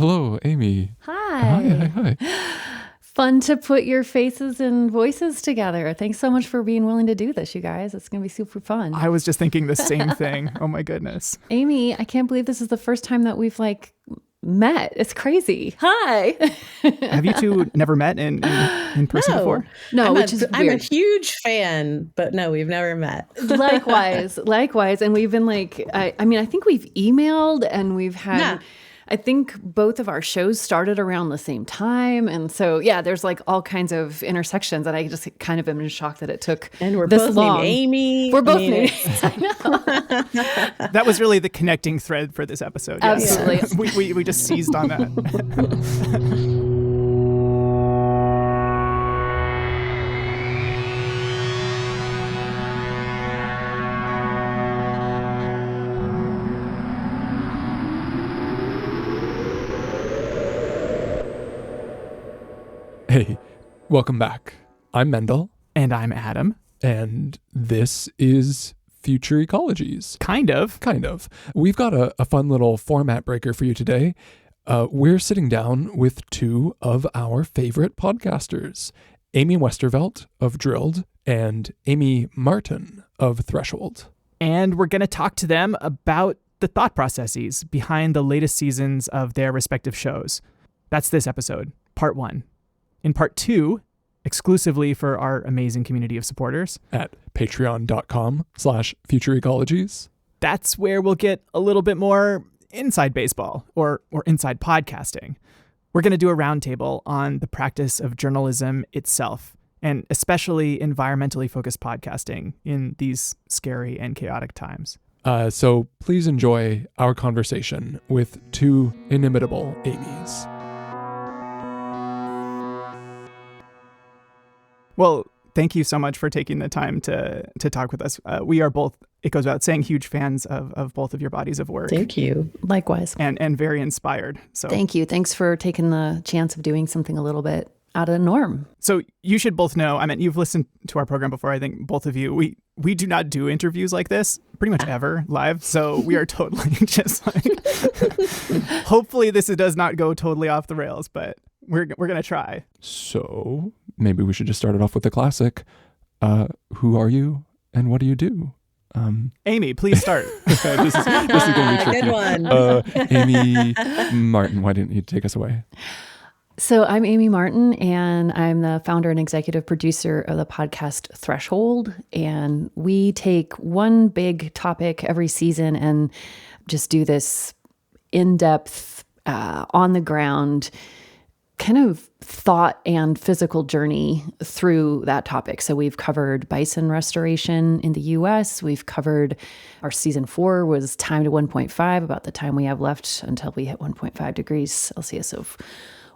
Hello, Amy. Hi. Hi. Fun to put your faces and voices together. Thanks so much for being willing to do this, you guys. It's going to be super fun. I was just thinking the same thing. Oh my goodness. Amy, I can't believe this is the first time that we've met. It's crazy. Hi. Have you two never met in person before? No, I'm a huge fan, but no, we've never met. Likewise. And we've been I think we've emailed and we've had... Yeah. I think both of our shows started around the same time. And so, yeah, there's all kinds of intersections. And I just kind of am in shock that it took And we're this both long. named Amy. We're both named I know. That was really the connecting thread for this episode. Yes. Absolutely. we just seized on that. Hey, welcome back. I'm Mendel. And I'm Adam. And this is Future Ecologies. Kind of. We've got a fun little format breaker for you today. We're sitting down with two of our favorite podcasters, Amy Westervelt of Drilled and Amy Martin of Threshold. And we're going to talk to them about the thought processes behind the latest seasons of their respective shows. That's this episode, part 1. In part 2, exclusively for our amazing community of supporters At patreon.com/Future Ecologies. That's where we'll get a little bit more inside baseball or inside podcasting. We're going to do a roundtable on the practice of journalism itself, and especially environmentally focused podcasting in these scary and chaotic times. So please enjoy our conversation with two inimitable Amys. Well, thank you so much for taking the time to talk with us. We are both, it goes without saying, huge fans of both of your bodies of work. Thank you. Likewise. And very inspired. So Thank you. Thanks for taking the chance of doing something a little bit out of the norm. So you should both know, I mean, you've listened to our program before, I think both of you, we do not do interviews like this pretty much ever live. So we are totally just hopefully this does not go totally off the rails, but we're going to try. So maybe we should just start it off with the classic. Who are you and what do you do? Amy, please start. This is going to be tricky. Good one. Amy Martin, why didn't you take us away? So I'm Amy Martin, and I'm the founder and executive producer of the podcast Threshold. And we take one big topic every season and just do this in-depth, on the ground kind of thought and physical journey through that topic. So we've covered bison restoration in the US. We've covered our season 4 was time to 1.5, about the time we have left until we hit 1.5 degrees Celsius of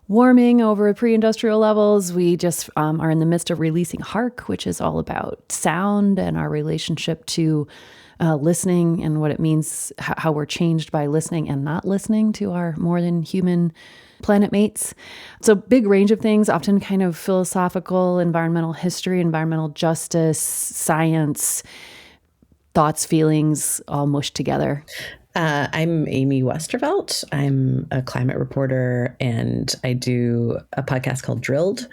warming over pre-industrial levels. We just are in the midst of releasing Hark, which is all about sound and our relationship to listening and what it means, how we're changed by listening and not listening to our more than human planet mates. So big range of things, often kind of philosophical, environmental history, environmental justice, science, thoughts, feelings, all mushed together. I'm Amy Westervelt. I'm a climate reporter, and I do a podcast called Drilled,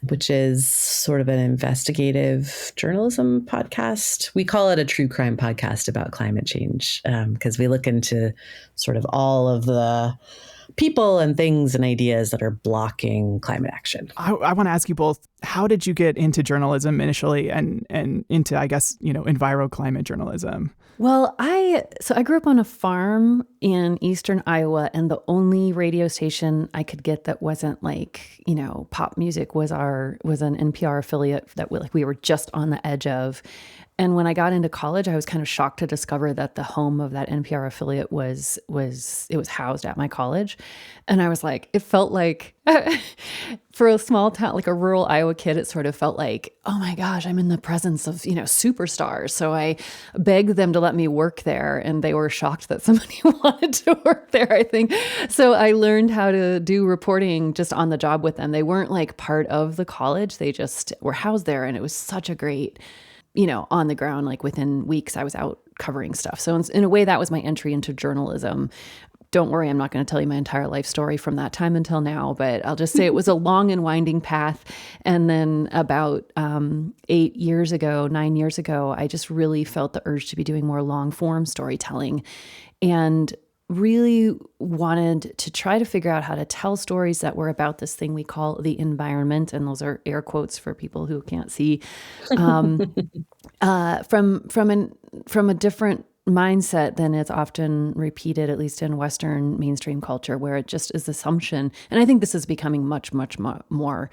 which is sort of an investigative journalism podcast. We call it a true crime podcast about climate change because we look into sort of all of the people and things and ideas that are blocking climate action. I want to ask you both, how did you get into journalism initially and into, I guess, enviroclimate journalism? Well, I grew up on a farm in eastern Iowa, and the only radio station I could get that wasn't pop music was an NPR affiliate that we were just on the edge of. And when I got into college, I was kind of shocked to discover that the home of that NPR affiliate was housed at my college. And I was like, it felt like for a small town, like a rural Iowa kid, it sort of felt like, oh my gosh, I'm in the presence of, superstars. So I begged them to let me work there, and they were shocked that somebody wanted to work there, I think. So I learned how to do reporting just on the job with them. They weren't like part of the college. They just were housed there. And it was such a great, on the ground, like within weeks, I was out covering stuff. So in a way, that was my entry into journalism. don't worry, I'm not going to tell you my entire life story from that time until now, but I'll just say it was a long and winding path. And then about 9 years ago, I just really felt the urge to be doing more long form storytelling and really wanted to try to figure out how to tell stories that were about this thing we call the environment. And those are air quotes for people who can't see, from a different mindset than it's often repeated, at least in Western mainstream culture, where it just is assumption. And I think this is becoming much more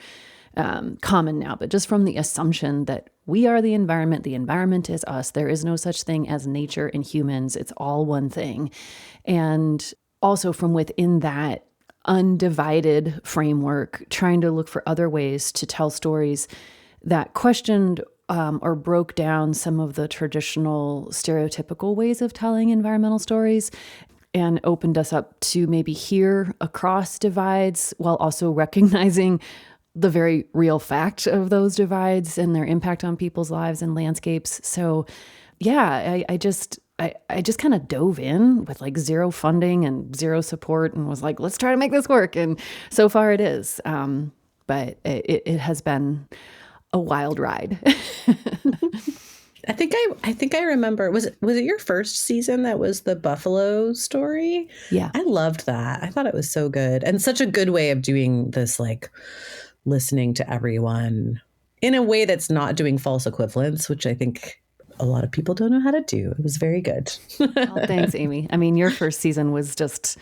common now, but just from the assumption that we are the environment is us. There is no such thing as nature and humans. It's all one thing. And also from within that undivided framework, trying to look for other ways to tell stories that questioned or broke down some of the traditional stereotypical ways of telling environmental stories and opened us up to maybe hear across divides while also recognizing the very real fact of those divides and their impact on people's lives and landscapes. So yeah, I just kind of dove in with like zero funding and zero support and was like, let's try to make this work. And so far it is. But it has been a wild ride. I think I remember, was it your first season that was the buffalo story? Yeah. I loved that. I thought it was so good and such a good way of doing this, like listening to everyone in a way that's not doing false equivalence, which I think a lot of people don't know how to do. It was very good. Well, thanks, Amy. I mean, your first season was just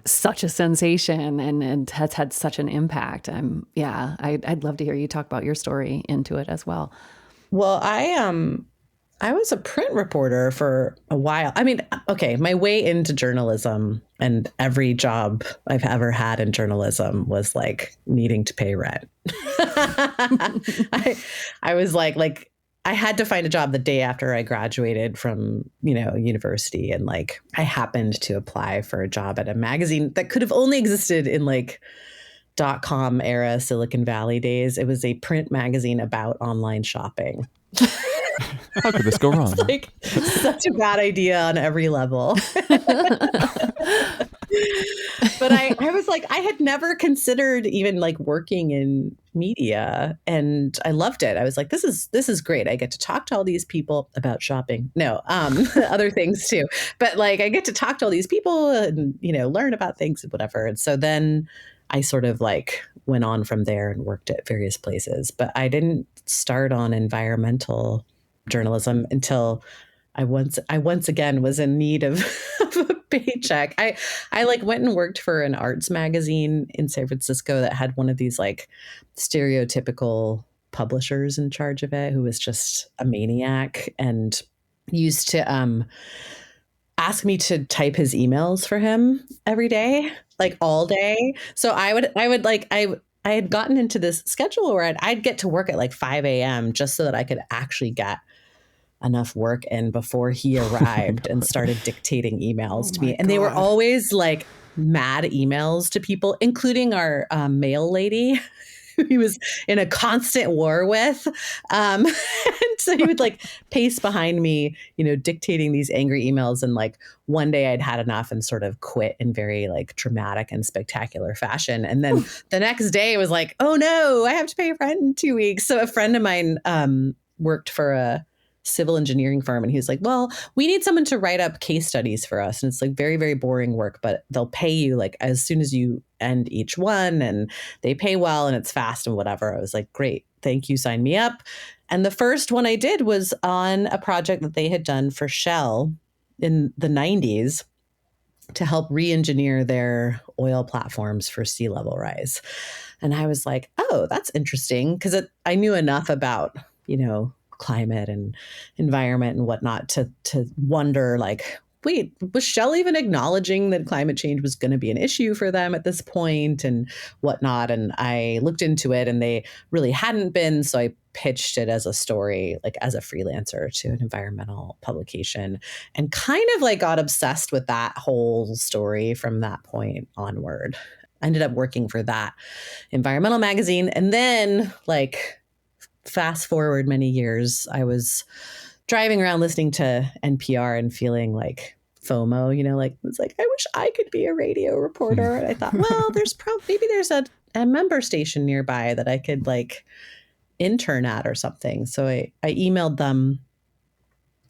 such a sensation and has had such an impact. I'd love to hear you talk about your story into it as well. Well, I was a print reporter for a while. I mean, okay, my way into journalism and every job I've ever had in journalism was like needing to pay rent. I was like I had to find a job the day after I graduated from, university. And like, I happened to apply for a job at a magazine that could have only existed in like .com era Silicon Valley days. It was a print magazine about online shopping. How could this go wrong? It's like such a bad idea on every level. But I was like, I had never considered even like working in media, and I loved it. I was like, this is great. I get to talk to all these people about shopping. No, other things too. But like, I get to talk to all these people and, learn about things and whatever. And so then I sort of like went on from there and worked at various places. But I didn't start on environmental journalism until I once again was in need of a paycheck. I like went and worked for an arts magazine in San Francisco that had one of these like stereotypical publishers in charge of it, who was just a maniac and used to ask me to type his emails for him every day, like all day. So I had gotten into this schedule where I'd get to work at like 5 a.m. just so that I could actually get enough work in before he arrived and started dictating emails to me. And they were always like mad emails to people, including our mail lady, who he was in a constant war with. And so he would like pace behind me, dictating these angry emails. And like one day I'd had enough and sort of quit in very like dramatic and spectacular fashion. And then the next day it was like, oh no, I have to pay rent in 2 weeks. So a friend of mine worked for a civil engineering firm, and he was like, well, we need someone to write up case studies for us, and it's like very, very boring work, but they'll pay you like as soon as you end each one, and they pay well and it's fast and whatever. I was like, great, thank you, sign me up. And the first one I did was on a project that they had done for Shell in the 90s to help re-engineer their oil platforms for sea level rise. And I was like, oh, that's interesting, because I knew enough about climate and environment and whatnot to wonder, like, wait, was Shell even acknowledging that climate change was going to be an issue for them at this point and whatnot? And I looked into it, and they really hadn't been. So I pitched it as a story, like as a freelancer to an environmental publication, and kind of like got obsessed with that whole story from that point onward. I ended up working for that environmental magazine. And then like, fast forward many years, I was driving around listening to NPR and feeling like FOMO, it's like, I wish I could be a radio reporter. And I thought, well, maybe there's a member station nearby that I could like intern at or something. So I emailed them,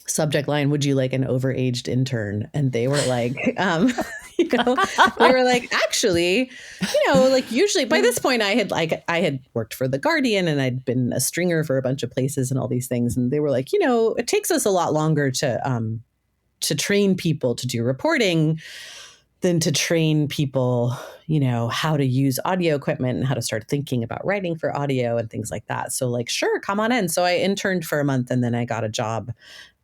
subject line, would you like an overaged intern? And they were like, they were like, actually, like usually by this point I had worked for The Guardian and I'd been a stringer for a bunch of places and all these things. And they were like, it takes us a lot longer to train people to do reporting than to train people, how to use audio equipment and how to start thinking about writing for audio and things like that. So like, sure, come on in. So I interned for a month and then I got a job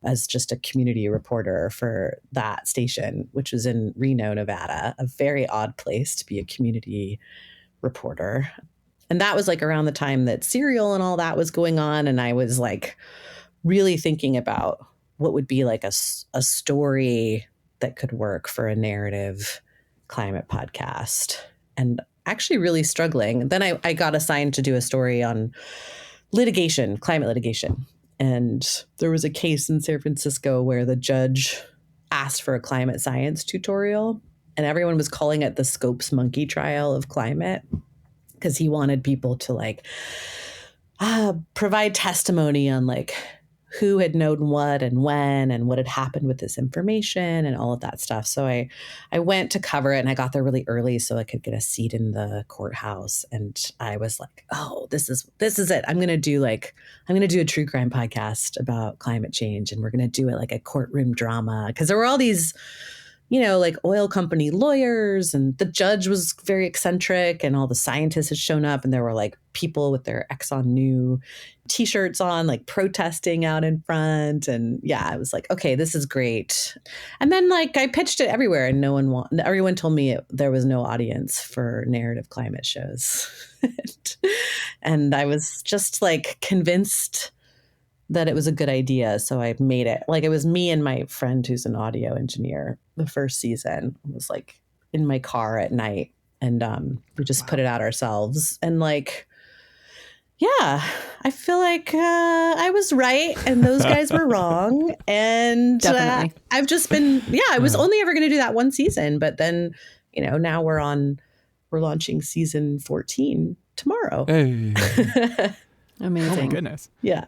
as just a community reporter for that station, which was in Reno, Nevada, a very odd place to be a community reporter. And that was like around the time that Serial and all that was going on. And I was like really thinking about what would be like a story that could work for a narrative climate podcast, and actually really struggling. Then I got assigned to do a story on climate litigation. And there was a case in San Francisco where the judge asked for a climate science tutorial, and everyone was calling it the Scopes monkey trial of climate because he wanted people to like provide testimony on like who had known what and when and what had happened with this information and all of that stuff. So I went to cover it and I got there really early so I could get a seat in the courthouse. And I was like, oh, this is it. I'm going to do a true crime podcast about climate change. And we're going to do it like a courtroom drama. Because there were all these, like oil company lawyers, and the judge was very eccentric, and all the scientists had shown up, and there were like people with their Exxon New t-shirts on, like protesting out in front. And yeah, I was like, okay, this is great. And then like I pitched it everywhere and everyone told me there was no audience for narrative climate shows. And I was just like convinced that it was a good idea. So I made it. Like it was me and my friend who's an audio engineer. The first season was like in my car at night, and we just put it out ourselves. And like, yeah, I feel like I was right and those guys were wrong. And I've just been, I was only ever going to do that one season. But then, now we're launching season 14 tomorrow. Hey. Amazing. Oh my goodness. Yeah.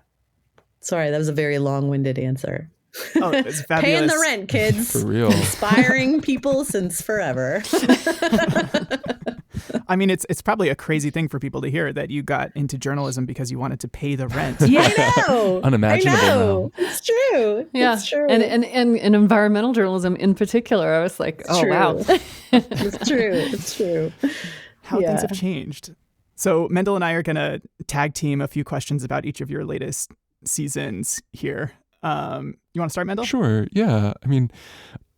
Sorry, that was a very long-winded answer. Oh, it's fabulous. Paying the rent, kids. For real. Inspiring people since forever. I mean, it's probably a crazy thing for people to hear that you got into journalism because you wanted to pay the rent. Yeah, I know. Unimaginable. I know. It's true. Yeah. It's true. And environmental journalism in particular, I was like, oh, wow. It's true. It's true. How things have changed. So Mendel and I are going to tag team a few questions about each of your latest seasons here. You want to start, Mendel? Sure. Yeah. I mean,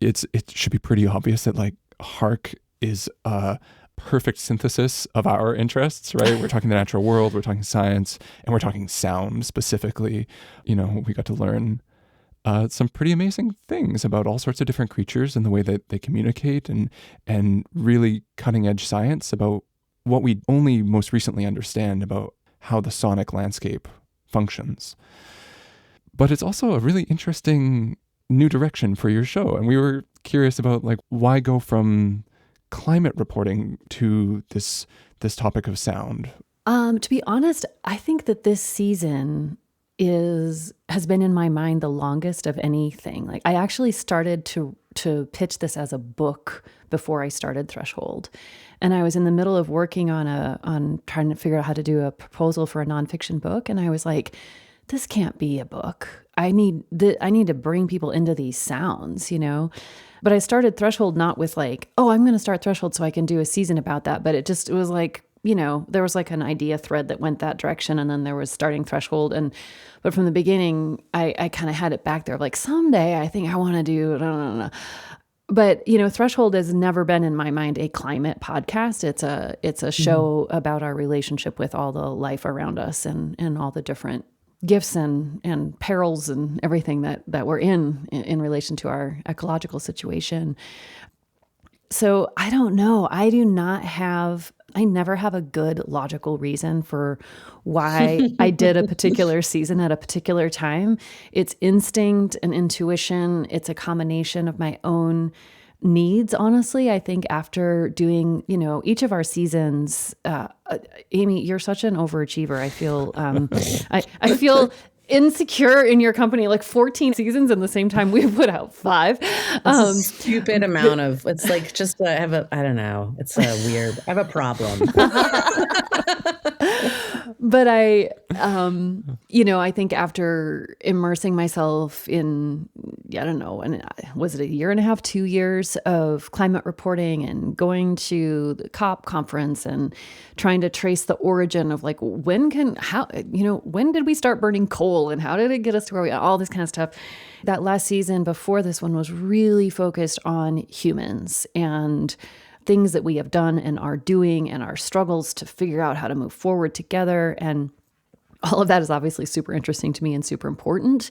it should be pretty obvious that like Hark is a perfect synthesis of our interests, right? We're talking the natural world, we're talking science, and we're talking sound specifically. We got to learn some pretty amazing things about all sorts of different creatures and the way that they communicate, and really cutting edge science about what we only most recently understand about how the sonic landscape functions. But it's also a really interesting new direction for your show. And we were curious about like why go from climate reporting to this topic of sound? To be honest, I think that this season has been in my mind the longest of anything. Like I actually started to pitch this as a book before I started Threshold. And I was in the middle of working on trying to figure out how to do a proposal for a nonfiction book. And I was like, this can't be a book. I need to bring people into these sounds, But I started Threshold not with like, oh, I'm going to start Threshold so I can do a season about that. But it was like, there was like an idea thread that went that direction. And then there was starting Threshold. But from the beginning, I kind of had it back there. Like someday I think I want to do, no. But, Threshold has never been in my mind a climate podcast. It's a show about our relationship with all the life around us and all the different gifts and perils and everything that we're in relation to our ecological situation. So I don't know. I never have a good logical reason for why I did a particular season at a particular time. It's instinct and intuition. It's a combination of my own needs. Honestly, I think after doing, each of our seasons, Amy, you're such an overachiever. I feel, I feel insecure in your company, like 14 seasons in the same time we put out 5. Stupid amount of, it's like just, I don't know. It's weird. I have a problem. But I think after immersing myself in, I don't know, and was it a year and a half, 2 years of climate reporting and going to the COP conference and trying to trace the origin of like, when did we start burning coal and how did it get us to where we are, all this kind of stuff. That last season before this one was really focused on humans and things that we have done and are doing and our struggles to figure out how to move forward together. And all of that is obviously super interesting to me and super important.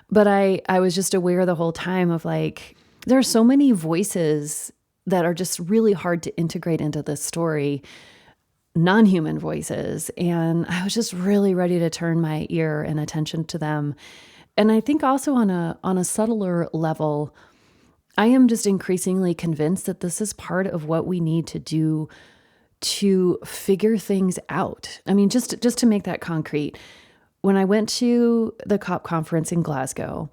But I was just aware the whole time of like, there are so many voices that are just really hard to integrate into this story, non-human voices. And I was just really ready to turn my ear and attention to them. And I think also on a subtler level, I am just increasingly convinced that this is part of what we need to do to figure things out. I mean, just to make that concrete, when I went to the COP conference in Glasgow,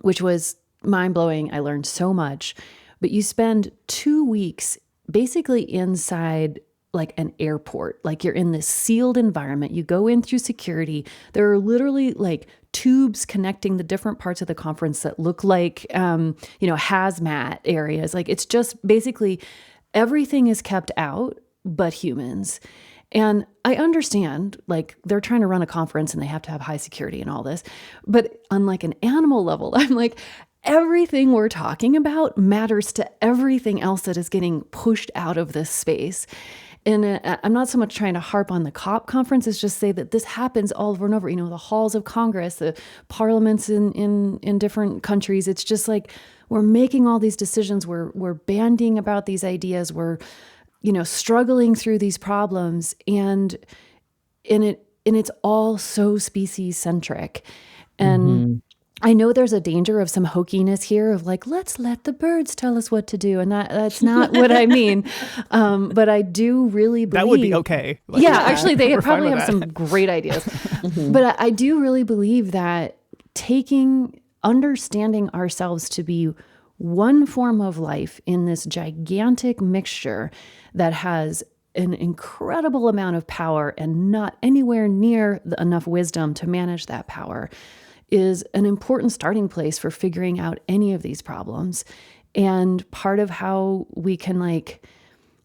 which was mind-blowing, I learned so much, but you spend 2 weeks basically inside like an airport, like you're in this sealed environment. You go in through security. There are literally like tubes connecting the different parts of the conference that look like, hazmat areas. Like it's just basically everything is kept out but humans. And I understand, like, they're trying to run a conference and they have to have high security and all this. But on like an animal level, I'm like, everything we're talking about matters to everything else that is getting pushed out of this space. And I'm not so much trying to harp on the COP conference as just say that this happens all over and over. The halls of Congress, the parliaments in different countries. It's just like we're making all these decisions. We're banding about these ideas. We're, struggling through these problems, and it's all so species centric. And I know there's a danger of some hokiness here of like, let's let the birds tell us what to do. And that's not what I mean. But I do really believe— That would be okay. Actually, they probably have some great ideas. But I do really believe that understanding ourselves to be one form of life in this gigantic mixture that has an incredible amount of power and not anywhere near enough wisdom to manage that power is an important starting place for figuring out any of these problems. And part of how we can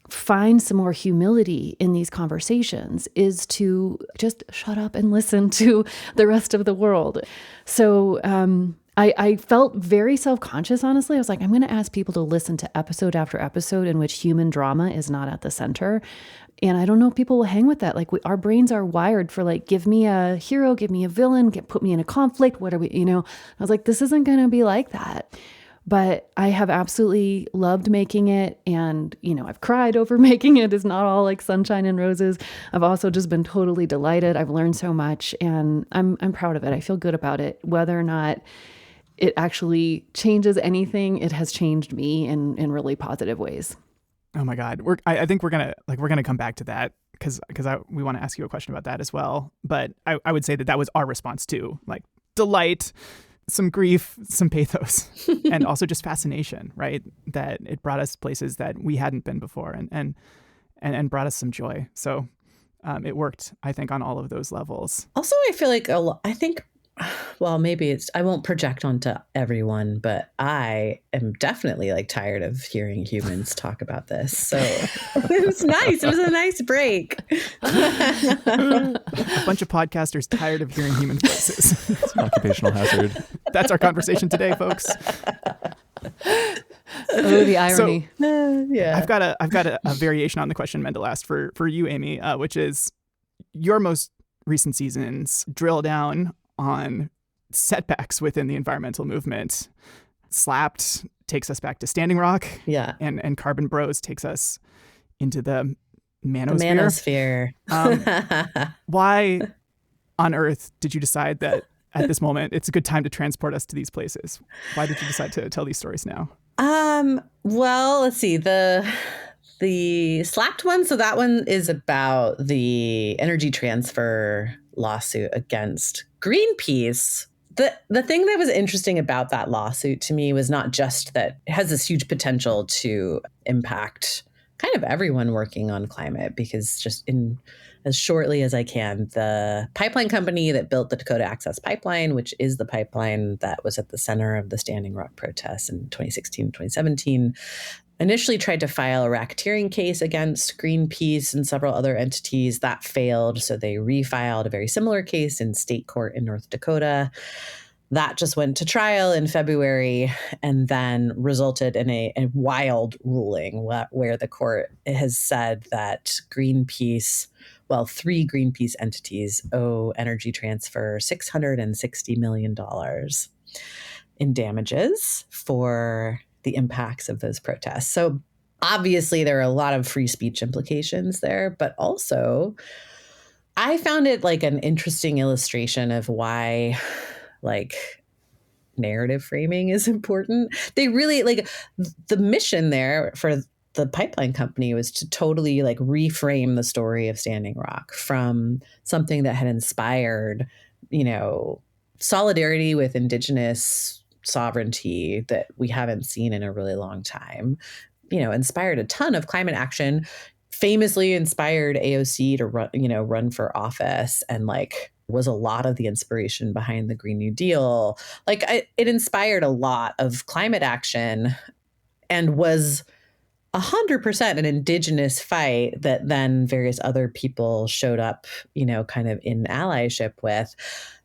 find some more humility in these conversations is to just shut up and listen to the rest of the world. So I felt very self-conscious, honestly. I was like, I'm going to ask people to listen to episode after episode in which human drama is not at the center. And I don't know if people will hang with that. Our brains are wired for give me a hero, give me a villain, put me in a conflict. What are we, I was like, this isn't going to be like that. But I have absolutely loved making it. And, I've cried over making it. It's not all sunshine and roses. I've also just been totally delighted. I've learned so much and I'm proud of it. I feel good about it. Whether or not it actually changes anything, it has changed me in really positive ways. Oh my God. I think we're gonna come back to that because we want to ask you a question about that as well. But I would say that was our response too, delight, some grief, some pathos, and also just fascination, right? That it brought us places that we hadn't been before and brought us some joy. So it worked, I think, on all of those levels. Also, I feel like maybe I won't project onto everyone, but I am definitely tired of hearing humans talk about this. So it was nice. It was a nice break. A bunch of podcasters tired of hearing human voices. It's an occupational hazard. That's our conversation today, folks. Oh, the irony. So, yeah. I've got a variation on the question Mendel asked for you, Amy, which is your most recent seasons drill down on setbacks within the environmental movement, slapped takes us back to Standing Rock. Yeah. And Carbon Bros takes us into the The manosphere. manosphere. Why on earth did you decide that at this moment it's a good time to transport us to these places? Why did you decide to tell these stories now? Well, let's see. The slapped one, so that one is about the Energy Transfer lawsuit against Greenpeace. The thing that was interesting about that lawsuit to me was not just that it has this huge potential to impact kind of everyone working on climate, because just in as shortly as I can, the pipeline company that built the Dakota Access Pipeline, which is the pipeline that was at the center of the Standing Rock protests in 2016, 2017, initially tried to file a racketeering case against Greenpeace and several other entities. That failed, so they refiled a very similar case in state court in North Dakota. That just went to trial in February and then resulted in a wild ruling where the court has said that Greenpeace, well, 3 Greenpeace entities owe Energy Transfer $660 million in damages for the impacts of those protests. So obviously there are a lot of free speech implications there, but also I found it like an interesting illustration of why like narrative framing is important. They really like the mission there for the pipeline company was to totally like reframe the story of Standing Rock from something that had inspired, solidarity with Indigenous sovereignty that we haven't seen in a really long time, inspired a ton of climate action, famously inspired AOC to run for office, and like was a lot of the inspiration behind the Green New Deal. Like it inspired a lot of climate action and was 100% an Indigenous fight that then various other people showed up, kind of in allyship with.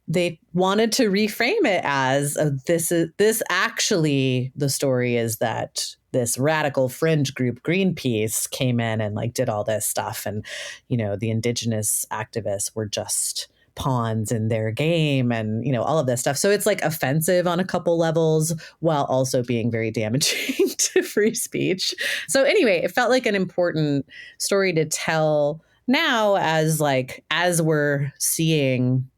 They wanted to reframe it as this actually, the story is that this radical fringe group Greenpeace came in and like did all this stuff, and the Indigenous activists were just pawns in their game, and all of this stuff. So it's like offensive on a couple levels while also being very damaging to free speech. So anyway, it felt like an important story to tell now as we're seeing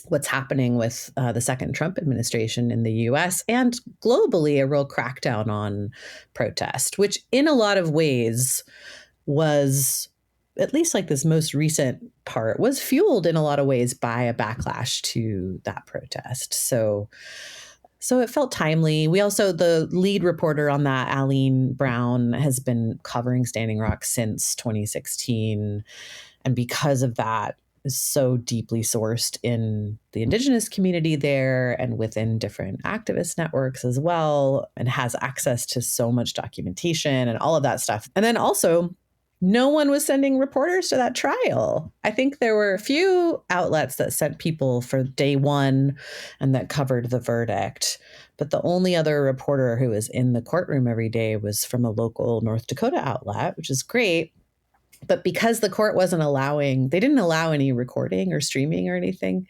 what's happening with the second Trump administration in the US and globally, a real crackdown on protest, which in a lot of ways was, at least like this most recent part, was fueled in a lot of ways by a backlash to that protest. So it felt timely. We also, the lead reporter on that, Aline Brown, has been covering Standing Rock since 2016. And because of that, is so deeply sourced in the Indigenous community there and within different activist networks as well, and has access to so much documentation and all of that stuff. And then also, no one was sending reporters to that trial. I think there were a few outlets that sent people for day one and that covered the verdict. But the only other reporter who was in the courtroom every day was from a local North Dakota outlet, which is great. But because the court they didn't allow any recording or streaming or anything.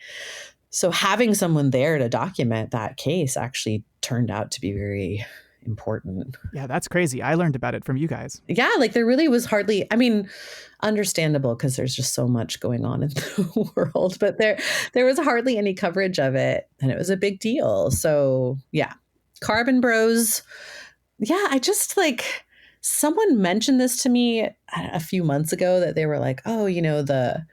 So having someone there to document that case actually turned out to be very important. Yeah, that's crazy. I learned about it from you guys. Yeah, like there really was hardly, understandable because there's just so much going on in the world, but there was hardly any coverage of it, and it was a big deal. So yeah, Carbon Bros. Yeah, I just like, someone mentioned this to me a few months ago that they were like, oh, the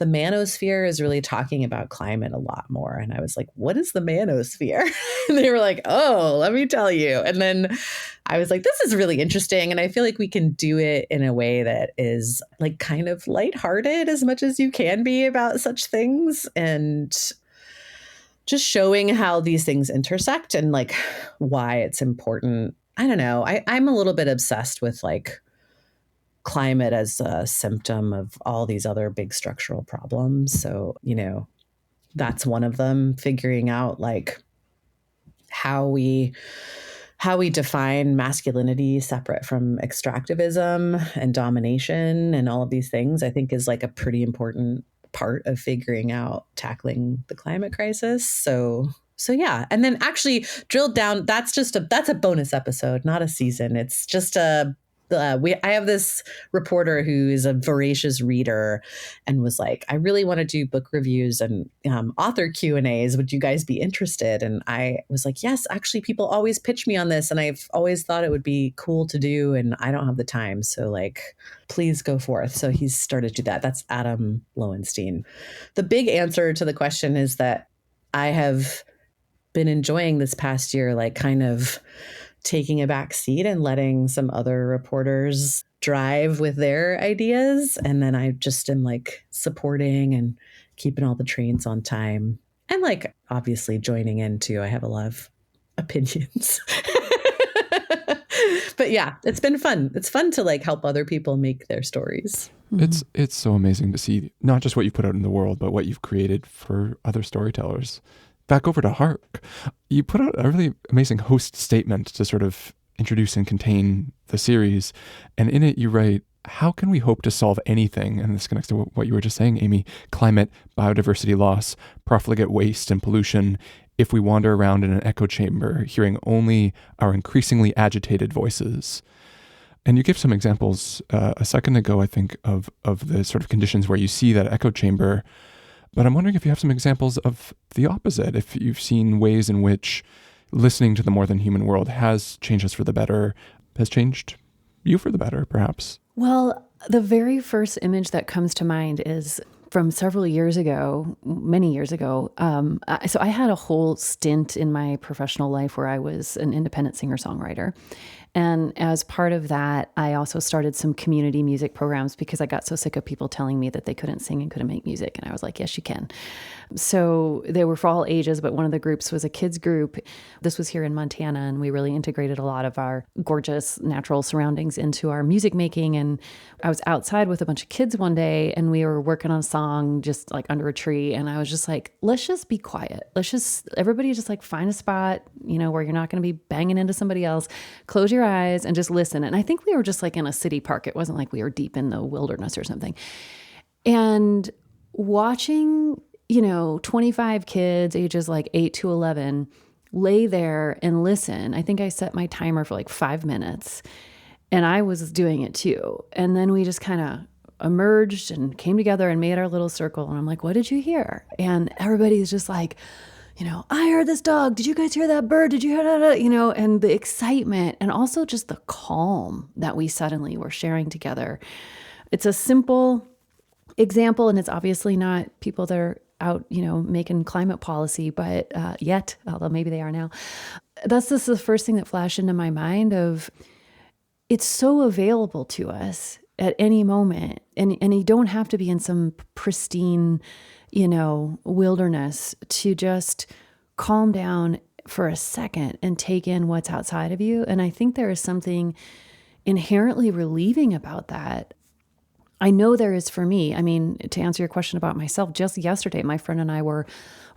manosphere is really talking about climate a lot more. And I was like, what is the manosphere? And they were like, oh, let me tell you. And then I was like, this is really interesting. And I feel like we can do it in a way that is like kind of lighthearted as much as you can be about such things, and just showing how these things intersect and like why it's important. I don't know. I'm a little bit obsessed with like climate as a symptom of all these other big structural problems. So, that's one of them, figuring out like how we define masculinity separate from extractivism and domination and all of these things, I think is like a pretty important part of figuring out tackling the climate crisis. So So yeah, and then actually drilled down. That's a bonus episode, not a season. It's just I have this reporter who is a voracious reader and was like, I really want to do book reviews and author Q&As. Would you guys be interested? And I was like, yes, actually, people always pitch me on this. And I've always thought it would be cool to do. And I don't have the time. So like, please go forth. So he's started to do that. That's Adam Lowenstein. The big answer to the question is that I have been enjoying this past year, like kind of taking a back seat and letting some other reporters drive with their ideas. And then I just am like supporting and keeping all the trains on time. And like obviously joining in too. I have a lot of opinions. But yeah, it's been fun. It's fun to like help other people make their stories. It's so amazing to see not just what you put out in the world, but what you've created for other storytellers. Back over to Hark. You put out a really amazing host statement to sort of introduce and contain the series. And in it, you write, how can we hope to solve anything? And this connects to what you were just saying, Amy, climate, biodiversity loss, profligate waste and pollution, if we wander around in an echo chamber, hearing only our increasingly agitated voices. And you gave some examples a second ago, I think, of the sort of conditions where you see that echo chamber. But I'm wondering if you have some examples of the opposite, if you've seen ways in which listening to the more than human world has changed us for the better, has changed you for the better, perhaps. Well, the very first image that comes to mind is from several years ago, many years ago. So I had a whole stint in my professional life where I was an independent singer-songwriter. And as part of that, I also started some community music programs because I got so sick of people telling me that they couldn't sing and couldn't make music. And I was like, yes, you can. So they were for all ages, but one of the groups was a kids group. This was here in Montana, and we really integrated a lot of our gorgeous natural surroundings into our music making. And I was outside with a bunch of kids one day, and we were working on a song just like under a tree. And I was just like, let's just be quiet. Everybody just like find a spot, where you're not going to be banging into somebody else. Close your eyes and just listen. And I think we were just like in a city park. It wasn't like we were deep in the wilderness or something. And watching 25 kids ages like 8 to 11 lay there and listen. I think I set my timer for like 5 minutes, and I was doing it too. And then we just kind of emerged and came together and made our little circle. And I'm like, what did you hear? And everybody's just like, I heard this dog. Did you guys hear that bird? Did you hear that? And the excitement and also just the calm that we suddenly were sharing together. It's a simple example, and it's obviously not people that are out, making climate policy, but yet, although maybe they are now. That's just the first thing that flashed into my mind of it's so available to us at any moment. And you don't have to be in some pristine, wilderness to just calm down for a second and take in what's outside of you. And I think there is something inherently relieving about that. I know there is for me. I mean, to answer your question about myself, just yesterday, my friend and I were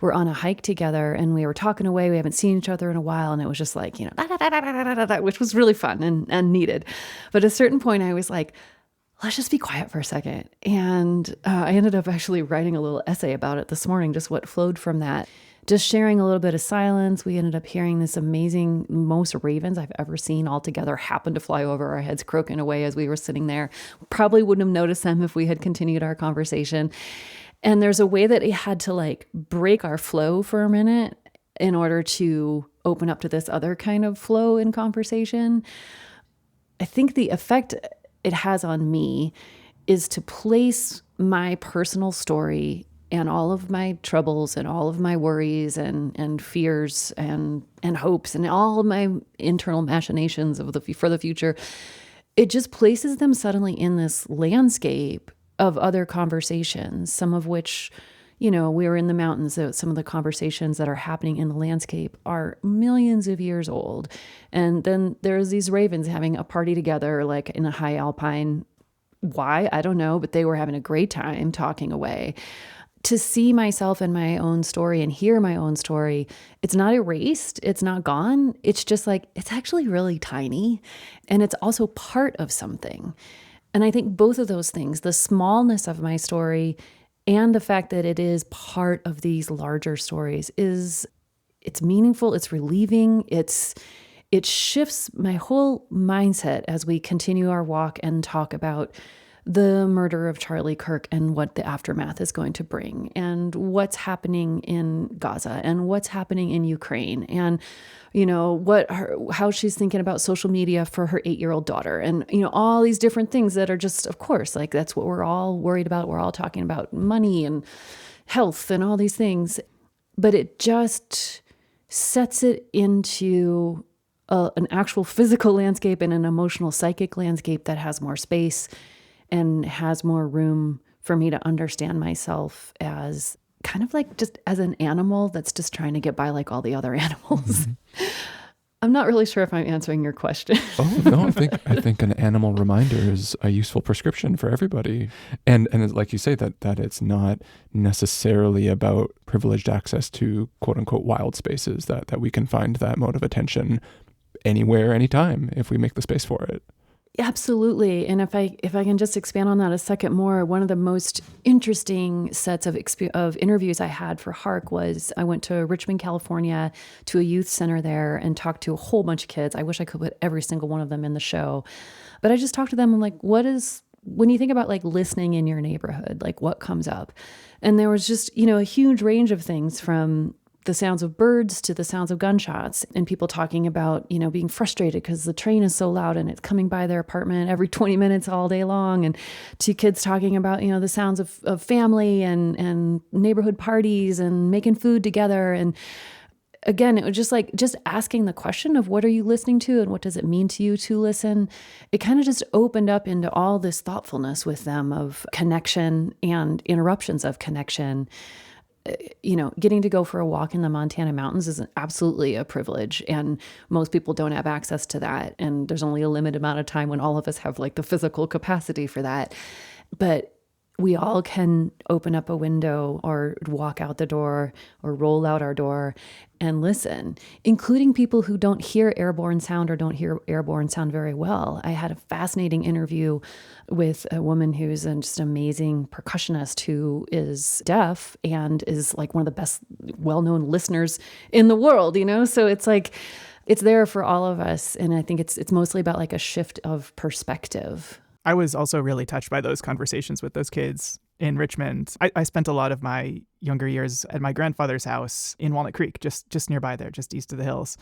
on a hike together, and we were talking away. We haven't seen each other in a while. And it was just like, which was really fun and needed. But at a certain point, I was like, let's just be quiet for a second. And I ended up actually writing a little essay about it this morning, just what flowed from that. Just sharing a little bit of silence. We ended up hearing this amazing, most ravens I've ever seen all together happen to fly over our heads, croaking away as we were sitting there. Probably wouldn't have noticed them if we had continued our conversation. And there's a way that it had to like break our flow for a minute in order to open up to this other kind of flow in conversation. I think the effect it has on me is to place my personal story and all of my troubles and all of my worries and fears and hopes and all of my internal machinations for the future. It just places them suddenly in this landscape of other conversations, some of which, we were in the mountains. So some of the conversations that are happening in the landscape are millions of years old. And then there's these ravens having a party together, like in a high alpine. Why? I don't know, but they were having a great time talking away. To see myself in my own story and hear my own story, it's not erased. It's not gone. It's just like, it's actually really tiny. And it's also part of something. And I think both of those things, the smallness of my story and the fact that it is part of these larger stories, is it's meaningful, it's relieving, it shifts my whole mindset as we continue our walk and talk about the murder of Charlie Kirk and what the aftermath is going to bring, and what's happening in Gaza and what's happening in Ukraine, and how she's thinking about social media for her 8-year-old daughter, and all these different things that are just, of course, like that's what we're all worried about. We're all talking about money and health and all these things, but it just sets it into an actual physical landscape and an emotional psychic landscape that has more space and has more room for me to understand myself as kind of like just as an animal that's just trying to get by like all the other animals. I'm not really sure if I'm answering your question. Oh, no, I think an animal reminder is a useful prescription for everybody. And like you say, that it's not necessarily about privileged access to quote unquote wild spaces, that we can find that mode of attention anywhere, anytime, if we make the space for it. Absolutely. And if I can just expand on that a second more, one of the most interesting sets of interviews I had for Hark was I went to Richmond, California, to a youth center there and talked to a whole bunch of kids. I wish I could put every single one of them in the show, but I just talked to them. I'm like, when you think about like listening in your neighborhood, like what comes up? And there was just, a huge range of things, from the sounds of birds to the sounds of gunshots, and people talking about, being frustrated because the train is so loud and it's coming by their apartment every 20 minutes all day long. And to kids talking about, the sounds of family and neighborhood parties and making food together. And again, it was just asking the question of what are you listening to and what does it mean to you to listen? It kind of just opened up into all this thoughtfulness with them of connection and interruptions of connection. Getting to go for a walk in the Montana mountains is absolutely a privilege, and most people don't have access to that. And there's only a limited amount of time when all of us have like the physical capacity for that. But we all can open up a window or walk out the door or roll out our door and listen, including people who don't hear airborne sound or don't hear airborne sound very well. I had a fascinating interview with a woman who's just an amazing percussionist who is deaf and is like one of the best well-known listeners in the world, So it's like, it's there for all of us. And I think it's mostly about like a shift of perspective. I was also really touched by those conversations with those kids in Richmond. I spent a lot of my younger years at my grandfather's house in Walnut Creek, just nearby there, just east of the hills.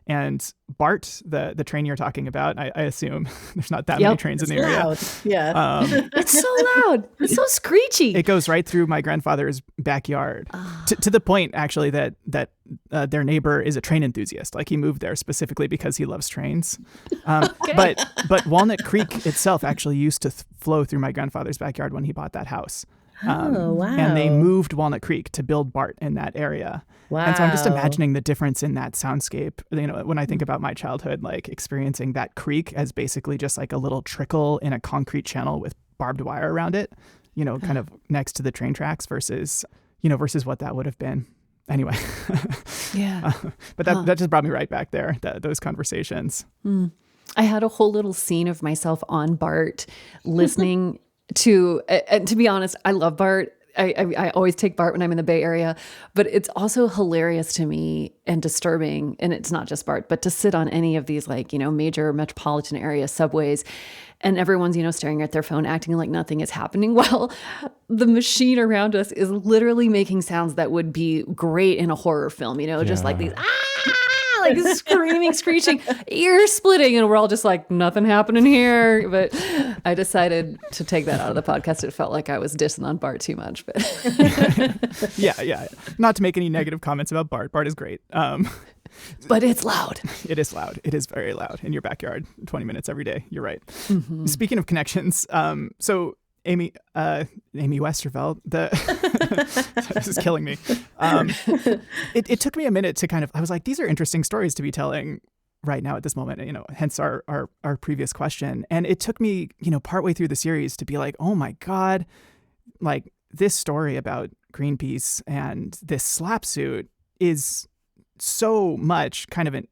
And BART, the train you're talking about, I assume there's not that many trains in the area. Loud. Yeah. It's so loud. It's so screechy. It goes right through my grandfather's backyard, to the point, actually, that their neighbor is a train enthusiast. Like, he moved there specifically because he loves trains. Okay. But Walnut Creek itself actually used to flow through my grandfather's backyard when he bought that house. Wow. And they moved Walnut Creek to build BART in that area. Wow. And so I'm just imagining the difference in that soundscape. When I think about my childhood, like experiencing that creek as basically just like a little trickle in a concrete channel with barbed wire around it, kind of next to the train tracks versus what that would have been. Anyway. Yeah. But that just brought me right back there, those conversations. I had a whole little scene of myself on BART listening to, and to be honest, I love BART. I always take BART when I'm in the Bay Area, but it's also hilarious to me and disturbing. And it's not just BART, but to sit on any of these major metropolitan area subways and everyone's, staring at their phone, acting like nothing is happening. While the machine around us is literally making sounds that would be great in a horror film, just like these, like screaming, screeching, ear splitting. And we're all just like, nothing happening here. But I decided to take that out of the podcast. It felt like I was dissing on BART too much. But Yeah. Not to make any negative comments about BART. BART is great. But it's loud. It is loud. It is very loud in your backyard, 20 minutes every day. You're right. Mm-hmm. Speaking of connections, so Amy Westervelt, this is killing me. It took me a minute to I was like, these are interesting stories to be telling right now at this moment, hence our previous question. And it took me, partway through the series to be like, oh my God, like this story about Greenpeace and this slap suit is so much kind of an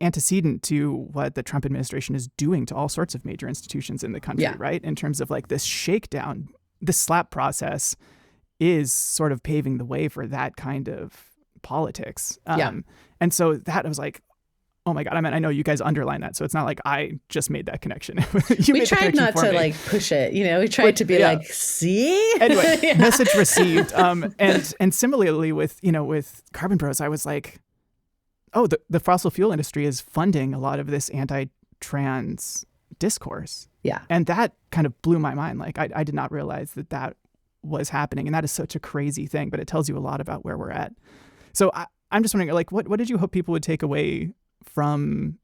antecedent to what the Trump administration is doing to all sorts of major institutions in the country, right? In terms of like this shakedown, this slap process is sort of paving the way for that kind of politics. Yeah. And so that I was like, oh my God. I mean, I know you guys underline that, so it's not like I just made that connection. We tried not to like push it, we tried to be like, see? Anyway, message received. And similarly with Carbon Bros, I was like, oh, the fossil fuel industry is funding a lot of this anti-trans discourse. Yeah. And that kind of blew my mind. Like I did not realize that was happening. And that is such a crazy thing, but it tells you a lot about where we're at. So I'm just wondering, like, what did you hope people would take away from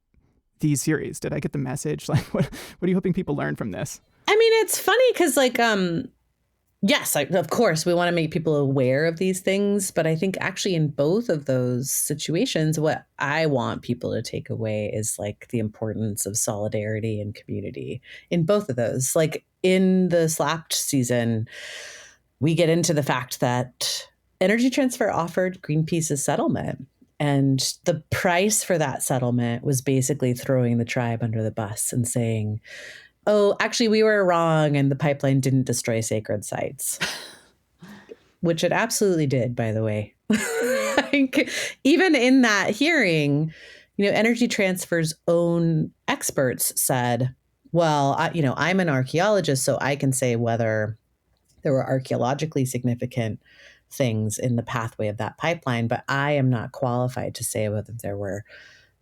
these series? Did I get the message? Like, what are you hoping people learn from this? I mean, it's funny because like, yes, of course, we want to make people aware of these things. But I think actually in both of those situations, what I want people to take away is like the importance of solidarity and community in both of those. Like in the Slapped season, we get into the fact that Energy Transfer offered Greenpeace a settlement. And the price for that settlement was basically throwing the tribe under the bus and saying, oh, actually, we were wrong and the pipeline didn't destroy sacred sites, which it absolutely did, by the way. Even in that hearing, Energy Transfer's own experts said, well, I'm an archaeologist, so I can say whether there were archaeologically significant things in the pathway of that pipeline, but I am not qualified to say whether there were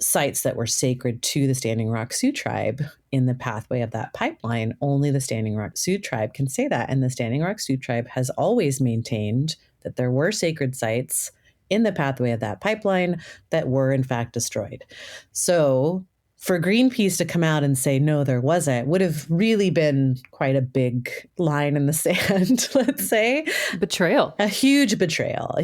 sites that were sacred to the Standing Rock Sioux tribe in the pathway of that pipeline. Only the Standing Rock Sioux tribe can say that. And the Standing Rock Sioux tribe has always maintained that there were sacred sites in the pathway of that pipeline that were in fact destroyed. So for Greenpeace to come out and say, no, there wasn't, would have really been quite a big line in the sand, let's say. Betrayal. A huge betrayal.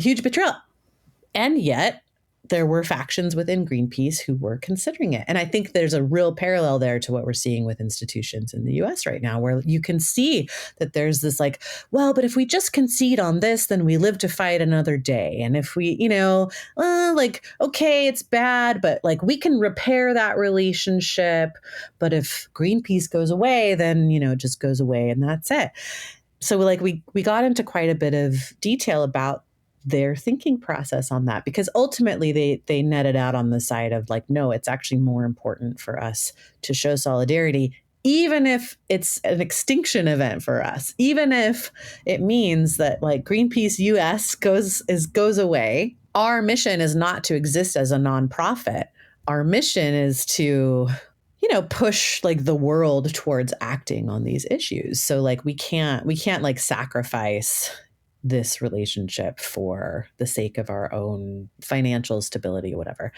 And yet there were factions within Greenpeace who were considering it. And I think there's a real parallel there to what we're seeing with institutions in the US right now, where you can see that there's this like, well, but if we just concede on this, then we live to fight another day. And if we, okay, it's bad, but like we can repair that relationship. But if Greenpeace goes away, then, it just goes away and that's it. So like we got into quite a bit of detail about their thinking process on that, because ultimately they netted out on the side of like, no, it's actually more important for us to show solidarity, even if it's an extinction event for us, even if it means that like Greenpeace US goes away. Our mission is not to exist as a nonprofit. Our mission is to push like the world towards acting on these issues. So like we can't like sacrifice this relationship for the sake of our own financial stability or whatever.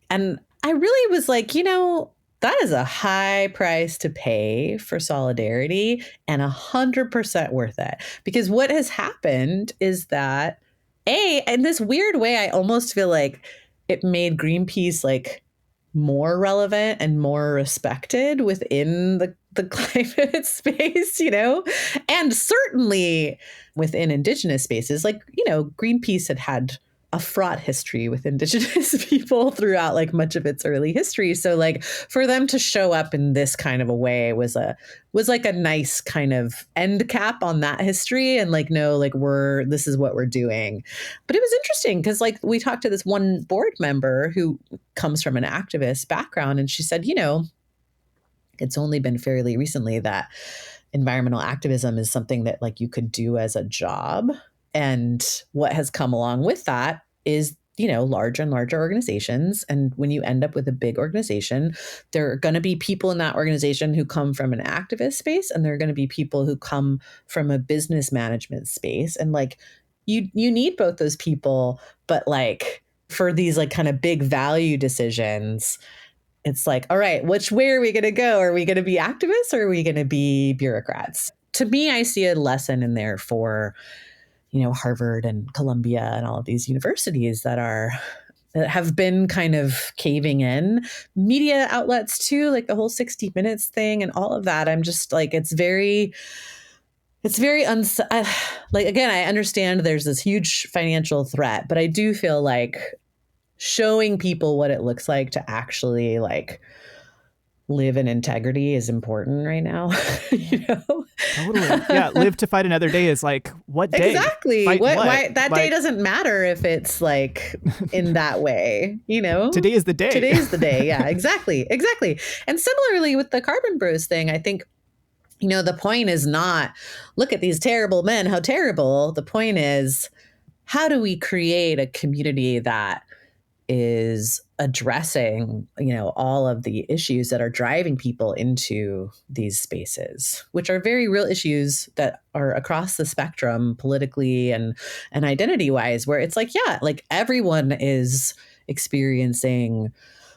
And I really was like, that is a high price to pay for solidarity and 100% worth it. Because what has happened is that in this weird way, I almost feel like it made Greenpeace like more relevant and more respected within the climate space, and certainly within Indigenous spaces. Like, Greenpeace had a fraught history with Indigenous people throughout like much of its early history. So like for them to show up in this kind of a way was like a nice kind of end cap on that history. And like, no, like this is what we're doing. But it was interesting because like we talked to this one board member who comes from an activist background, and she said, it's only been fairly recently that environmental activism is something that like you could do as a job. And what has come along with that is, larger and larger organizations. And when you end up with a big organization, there are going to be people in that organization who come from an activist space, and there are going to be people who come from a business management space. And like, you need both those people, but like for these like kind of big value decisions, it's like, all right, which way are we going to go? Are we going to be activists or are we going to be bureaucrats? To me, I see a lesson in there for, Harvard and Columbia and all of these universities that have been kind of caving in. Media outlets too, like the whole 60 Minutes thing and all of that. I'm just like, it's very like, again, I understand there's this huge financial threat, but I do feel like showing people what it looks like to actually like live in integrity is important right now. You know? Totally. Yeah. Live to fight another day is like, what day? Exactly. Fight what? Why that day doesn't matter if it's like in that way, you know? Today is the day. Today's the day. Yeah, exactly. Exactly. And similarly with the Carbon Bros thing, I think, you know, the point is not, look at these terrible men, how terrible. The point is, how do we create a community that is addressing, you know, all of the issues that are driving people into these spaces, which are very real issues that are across the spectrum politically and identity wise, where it's like, yeah, like everyone is experiencing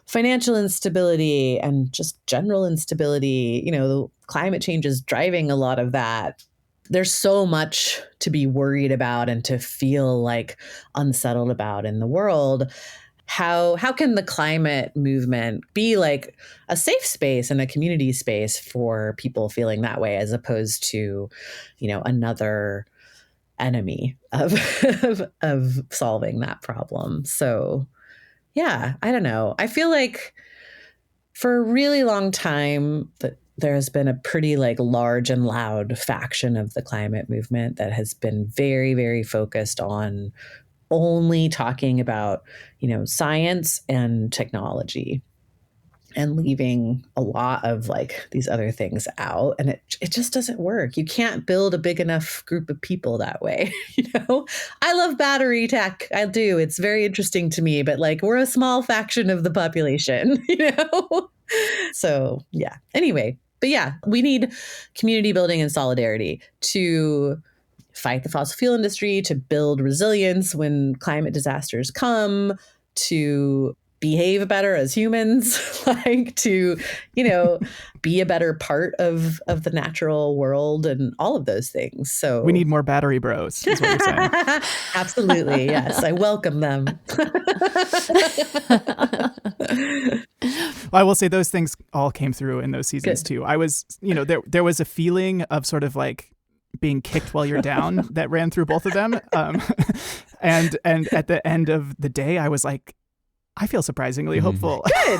financial instability and just general instability. You know, climate change is driving a lot of that. There's so much to be worried about and to feel like unsettled about in the world. How can the climate movement be like a safe space and a community space for people feeling that way, as opposed to, you know, another enemy of of solving that problem? So yeah, I don't know. I feel like for a really long time that there has been a pretty like large and loud faction of the climate movement that has been very, very focused on only talking about, you know, science and technology and leaving a lot of like these other things out. And it just doesn't work. You can't build a big enough group of people that way. You know, I love battery tech. I do. It's very interesting to me, but like we're a small faction of the population, you know? So yeah. Anyway, but yeah, we need community building and solidarity to fight the fossil fuel industry, to build resilience when climate disasters come, to behave better as humans, like to, you know, be a better part of the natural world and all of those things. So we need more battery bros, is what you're saying. Absolutely. Yes. I welcome them. Well, I will say those things all came through in those seasons too. I was, you know, there was a feeling of sort of like being kicked while you're down that ran through both of them. And at the end of the day, I was like, I feel surprisingly hopeful. Good.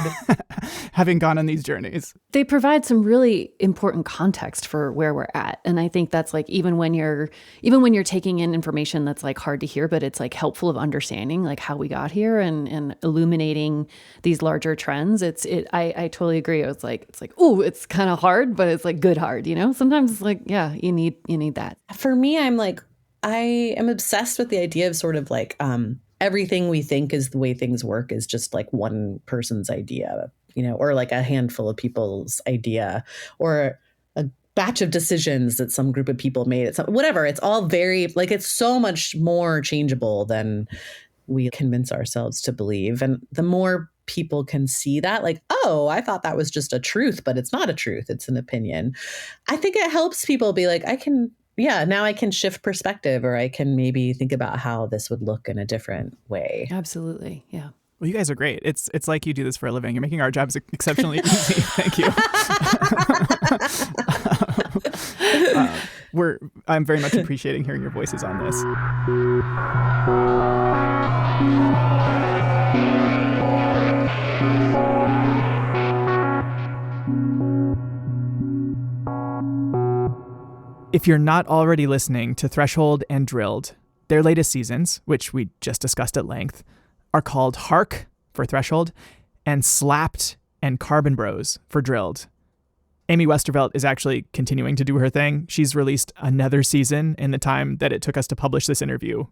Having gone on these journeys. They provide some really important context for where we're at. And I think that's like, even when you're taking in information that's like hard to hear, but it's like helpful of understanding like how we got here and illuminating these larger trends. I totally agree. It's like, oh, it's kind of hard, but it's like good hard, you know? Sometimes it's like, yeah, you need that. For me, I am obsessed with the idea of sort of like, everything we think is the way things work is just like one person's idea, you know, or like a handful of people's idea, or a batch of decisions that some group of people made. It's whatever. It's all very like, it's so much more changeable than we convince ourselves to believe. And the more people can see that, like, oh, I thought that was just a truth, but it's not a truth. It's an opinion. I think it helps people be like, now I can shift perspective, or I can maybe think about how this would look in a different way. Absolutely. Yeah. Well, you guys are great. It's like you do this for a living. You're making our jobs exceptionally easy. Thank you. I'm very much appreciating hearing your voices on this. If you're not already listening to Threshold and Drilled, their latest seasons, which we just discussed at length, are called Hark for Threshold and Slapped and Carbon Bros for Drilled. Amy Westervelt is actually continuing to do her thing. She's released another season in the time that it took us to publish this interview.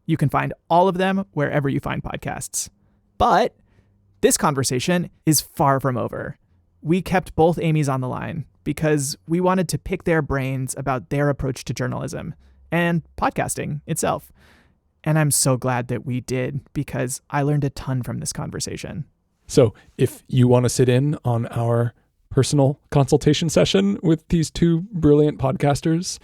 You can find all of them wherever you find podcasts. But this conversation is far from over. We kept both Amy's on the line because we wanted to pick their brains about their approach to journalism and podcasting itself. And I'm so glad that we did, because I learned a ton from this conversation. So if you want to sit in on our personal consultation session with these two brilliant podcasters,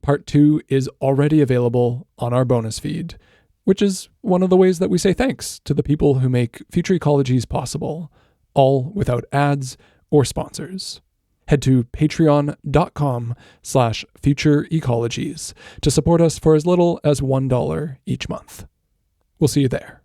part 2 is already available on our bonus feed, which is one of the ways that we say thanks to the people who make Future Ecologies possible, all without ads or sponsors. Head to patreon.com/Future Ecologies to support us for as little as $1 each month. We'll see you there.